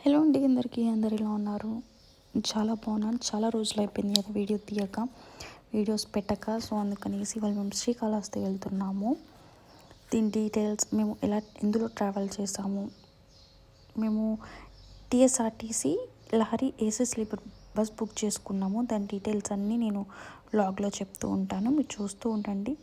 Hello అండి, అందరు ఎలా ఉన్నారు? చాలా బాగున్నాను. చాలా రోజులు అయిపోయింది కదా వీడియో తీయక, వీడియోస్ పెట్టక. సో అందుకనేసి ఇవాళ మేము శ్రీకాళహస్తి వెళ్తున్నాము. దీని డీటెయిల్స్, మేము ఎందులో ట్రావెల్ చేసాము, మేము TSRTC Lahari AC sleeper bus book చేసుకున్నాము. దాని డీటెయిల్స్ అన్నీ నేను వ్లాగ్లో చెప్తూ ఉంటాను, మీరు చూస్తూ ఉండండి.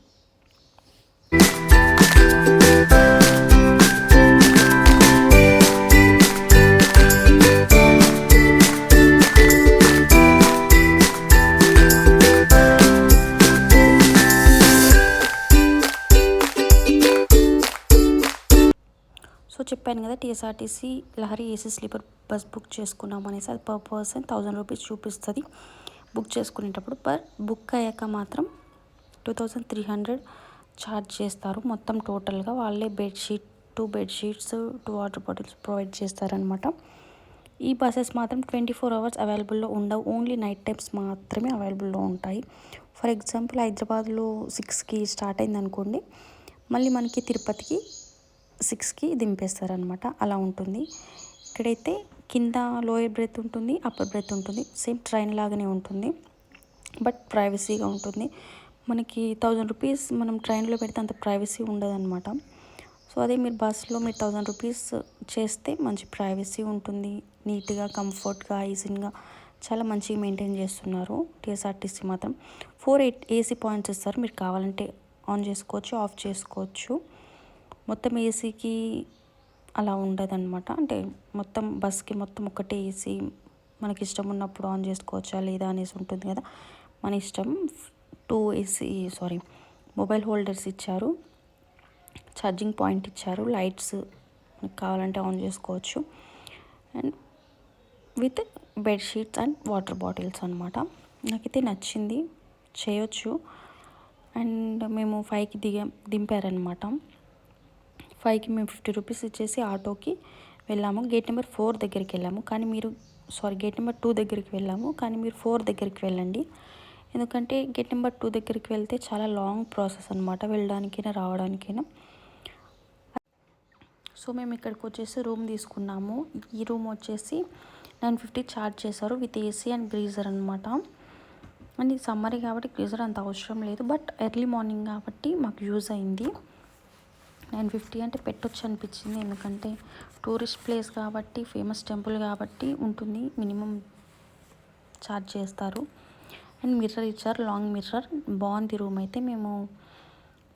సో చెప్పాను కదా, TSRTC Lahari AC sleeper bus book చేసుకున్నాం అనేసి. అది పర్ పర్సన్ 1000 రూపీస్ చూపిస్తుంది బుక్ చేసుకునేటప్పుడు. బుక్ అయ్యాక మాత్రం 2300 ఛార్జ్ చేస్తారు. మొత్తం టోటల్గా వాళ్ళే two bedsheets 2 water bottles provide చేస్తారనమాట. ఈ బస్సెస్ మాత్రం 24 అవర్స్ అవైలబుల్లో ఉండవు, ఓన్లీ నైట్ టైమ్స్ మాత్రమే అవైలబుల్లో ఉంటాయి. ఫర్ ఎగ్జాంపుల్ హైదరాబాద్లో 6కి స్టార్ట్ అయింది అనుకోండి, మళ్ళీ మనకి తిరుపతికి 6కి దింపేస్తారనమాట. అలా ఉంటుంది. ఇక్కడైతే కింద లోయర్ బ్రెత్ ఉంటుంది, అప్పర్ బ్రెత్ ఉంటుంది. సేమ్ ట్రైన్ లాగానే ఉంటుంది, బట్ ప్రైవసీగా ఉంటుంది. మనకి 1000 రూపీస్ మనం ట్రైన్లో పెడితే అంత ప్రైవసీ ఉండదన్నమాట. సో అదే మీరు బస్లో 1000 రూపీస్ చేస్తే మంచి ప్రైవసీ ఉంటుంది, నీట్గా, కంఫర్ట్గా, ఈజీగా చాలా మంచిగా మెయింటైన్ చేస్తున్నారు టీఎస్ఆర్టీసీ మాత్రం. 4 ఏసీ పాయింట్స్ ఇస్తారు, మీరు కావాలంటే ఆన్ చేసుకోవచ్చు, ఆఫ్ చేసుకోవచ్చు. మొత్తం ఏసీకి అలా ఉండదన్నమాట. అంటే మొత్తం బస్కి మొత్తం ఒకటే ఏసీ, మనకి ఇష్టం ఉన్నప్పుడు ఆన్ చేసుకోవచ్చా లేదా అనేసి ఉంటుంది కదా, మన ఇష్టం. 2 మొబైల్ హోల్డర్స్ ఇచ్చారు, ఛార్జింగ్ పాయింట్ ఇచ్చారు, లైట్స్ మనకు కావాలంటే ఆన్ చేసుకోవచ్చు, and with bedsheets and water bottles అనమాట. నాకైతే నచ్చింది, చేయొచ్చు. అండ్ మేము 5కి దింపారనమాట. 5కి మేము 50 రూపీస్ ఇచ్చేసి ఆటోకి వెళ్ళాము. గేట్ నెంబర్ 4 దగ్గరికి వెళ్ళాము, కానీ గేట్ నెంబర్ 2 దగ్గరికి వెళ్ళాము, కానీ మీరు 4 దగ్గరికి వెళ్ళండి. ఎందుకంటే గేట్ నెంబర్ 2 దగ్గరికి వెళ్తే చాలా లాంగ్ ప్రాసెస్ అనమాట, వెళ్ళడానికైనా రావడానికైనా. సో మేము ఇక్కడికి వచ్చేసి రూమ్ తీసుకున్నాము. ఈ రూమ్ వచ్చేసి 950 ఛార్జ్ చేశారు, విత్ ఏసీ అండ్ గ్రీజర్ అనమాట. అండ్ సమ్మర్ కాబట్టి గ్రీజర్ అంత అవసరం లేదు, బట్ ఎర్లీ మార్నింగ్ కాబట్టి మాకు యూజ్ అయింది. 950 అంటే పెట్టొచ్చు అనిపించింది, ఎందుకంటే టూరిస్ట్ ప్లేస్ కాబట్టి, ఫేమస్ టెంపుల్ కాబట్టి ఉంటుంది, మినిమం ఛార్జ్ చేస్తారు. అండ్ మిర్రర్ ఇచ్చారు, లాంగ్ మిర్రర్. బాగుంది రూమ్ అయితే. మేము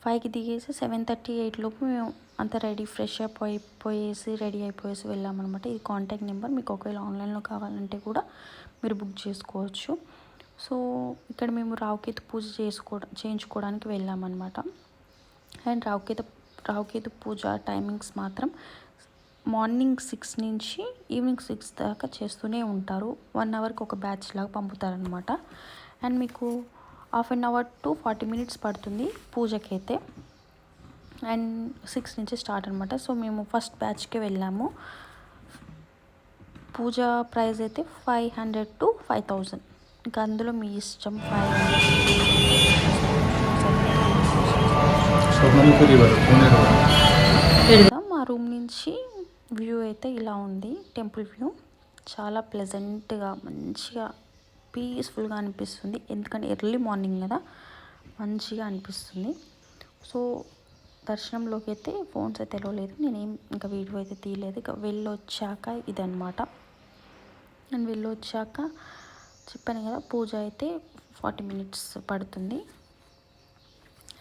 5కి దిగేసి 7:30, 8 లోపు మేము అంతా ఫ్రెష్ అప్ రెడీ అయిపోయేసి వెళ్ళామన్నమాట. ఇది కాంటాక్ట్ నెంబర్, మీకు ఒకవేళ ఆన్లైన్లో కావాలంటే కూడా మీరు బుక్ చేసుకోవచ్చు. సో ఇక్కడ మేము రావుకేతు పూజ చేయించుకోవడానికి వెళ్ళామన్నమాట. అండ్ రావుకేతు పూజ టైమింగ్స్ మాత్రం మార్నింగ్ 6 నుంచి ఈవినింగ్ 6 దాకా చేస్తూనే ఉంటారు. 1 అవర్కి ఒక బ్యాచ్ లాగా పంపుతారనమాట. అండ్ మీకు 1/2 అవర్ టు 40 మినిట్స్ పడుతుంది పూజకి అయితే. అండ్ 6 నుంచి స్టార్ట్ అనమాట. సో మేము ఫస్ట్ బ్యాచ్కి వెళ్ళాము. పూజ ప్రైస్ అయితే 500 to 5000, ఇంకా అందులో మీ ఇష్టం. మా రూమ్ నుంచి వ్యూ అయితే ఇలా ఉంది, టెంపుల్ వ్యూ. చాలా ప్లెజెంట్గా, మంచిగా, పీస్ఫుల్గా అనిపిస్తుంది. ఎందుకంటే ఎర్లీ మార్నింగ్ కదా, మంచిగా అనిపిస్తుంది. సో దర్శనంలోకి అయితే ఫోన్స్ అయితే తెలియలేదు, నేనేం ఇంకా వీడియో అయితే తీయలేదు. ఇక వెళ్ళొచ్చాక ఇదనమాట. నేను వెళ్ళొచ్చాక చెప్పాను కదా, పూజ అయితే 40 మినిట్స్ పడుతుంది.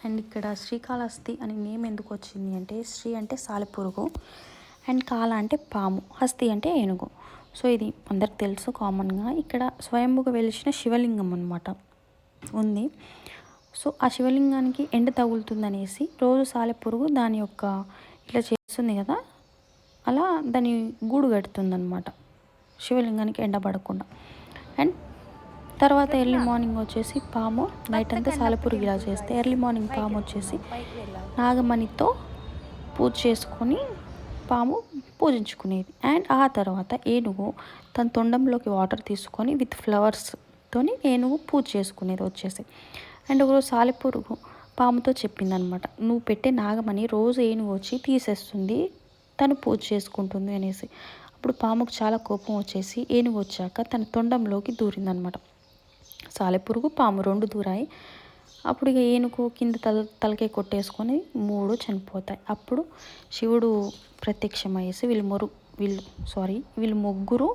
అండ్ ఇక్కడ శ్రీకాళహస్తి అని నేమ్ ఎందుకు వచ్చింది అంటే, శ్రీ అంటే సాలెపురుగు, అండ్ కాళ అంటే పాము, హస్తి అంటే ఏనుగు. సో ఇది అందరికి తెలుసు కామన్గా. ఇక్కడ స్వయంభుగా వెలిసిన శివలింగం అనమాట ఉంది. సో ఆ శివలింగానికి ఎండ తగులుతుందనేసి రోజు సాలెపురుగు దాని యొక్క ఇట్లా చేస్తుంది కదా, అలా దాని గూడు కడుతుందనమాట, శివలింగానికి ఎండ పడకుండా. అండ్ తర్వాత ఎర్లీ మార్నింగ్ వచ్చేసి పాము, నైట్ అంతా సాలెపురుగు ఇలా చేస్తే ఎర్లీ మార్నింగ్ పాము వచ్చేసి నాగమణితో పూజ చేసుకొని పాము పూజించుకునేది. అండ్ ఆ తర్వాత ఏనుగు తన తొండంలోకి వాటర్ తీసుకొని విత్ ఫ్లవర్స్తోని ఏనుగు పూజ చేసుకునేది వచ్చేసి. అండ్ ఒకరోజు సాలెపురుగు పాముతో చెప్పిందనమాట, నువ్వు పెట్టే నాగమణి రోజు ఏనుగు వచ్చి తీసేస్తుంది, తను పూజ చేసుకుంటుంది అనేసి. అప్పుడు పాముకు చాలా కోపం వచ్చేసి ఏనుగు వచ్చాక తన తొండంలోకి దూరిందనమాట. సాలెపురుగు పాము 2 దూరాయి. అప్పుడు ఇక ఏనుగు కింద తలకే కొట్టేసుకొని 3 చనిపోతాయి. అప్పుడు శివుడు ప్రత్యక్షమయ్యేసి వీళ్ళు ముగ్గురు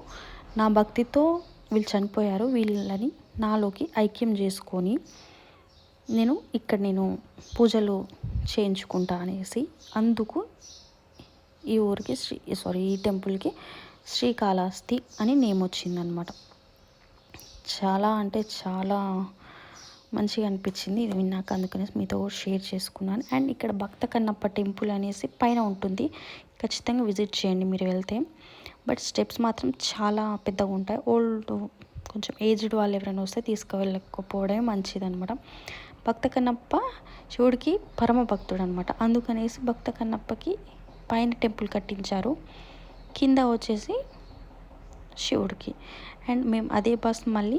నా భక్తితో వీళ్ళు చనిపోయారు, వీళ్ళని నాలోకి ఐక్యం చేసుకొని నేను పూజలు చేయించుకుంటా అనేసి అందుకు ఈ ఊరికి ఈ టెంపుల్కి శ్రీకాళహస్తి అని నేమ్ వచ్చిందనమాట. చాలా అంటే చాలా మంచిగా అనిపించింది ఇది విన్నాక, అందుకనేసి మీతో షేర్ చేసుకున్నాను. అండ్ ఇక్కడ భక్త కన్నప్ప టెంపుల్ అనేసి పైన ఉంటుంది, ఖచ్చితంగా విజిట్ చేయండి మీరు వెళ్తే. బట్ స్టెప్స్ మాత్రం చాలా పెద్దగా ఉంటాయి. కొంచెం ఏజ్డ్ వాళ్ళు ఎవరైనా వస్తే తీసుకువెళ్ళకపోవడమే మంచిదన్నమాట. భక్త కన్నప్ప శివుడికి పరమ భక్తుడు అనమాట. అందుకనేసి భక్త కన్నప్పకి పైన టెంపుల్ కట్టించారు, కింద వచ్చేసి శివుడికి. అండ్ మేము అదే బస్ మళ్ళీ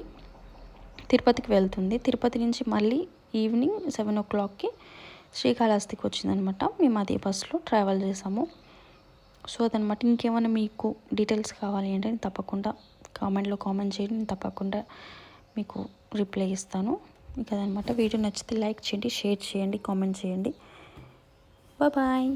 తిరుపతికి వెళ్తుంది. తిరుపతి నుంచి మళ్ళీ ఈవినింగ్ 7 o'clockకి శ్రీకాళహస్తికి వచ్చిందనమాట. మేము అదే బస్సులో ట్రావెల్ చేసాము. సో అదనమాట. ఇంకేమైనా మీకు డీటెయిల్స్ కావాలి అంటే నేను తప్పకుండా కామెంట్లో కామెంట్ చేయండి, నేను తప్పకుండా మీకు రిప్లై ఇస్తాను. ఇక అదనమాట. వీడియో నచ్చితే లైక్ చేయండి, షేర్ చేయండి, కామెంట్ చేయండి. బాయ్.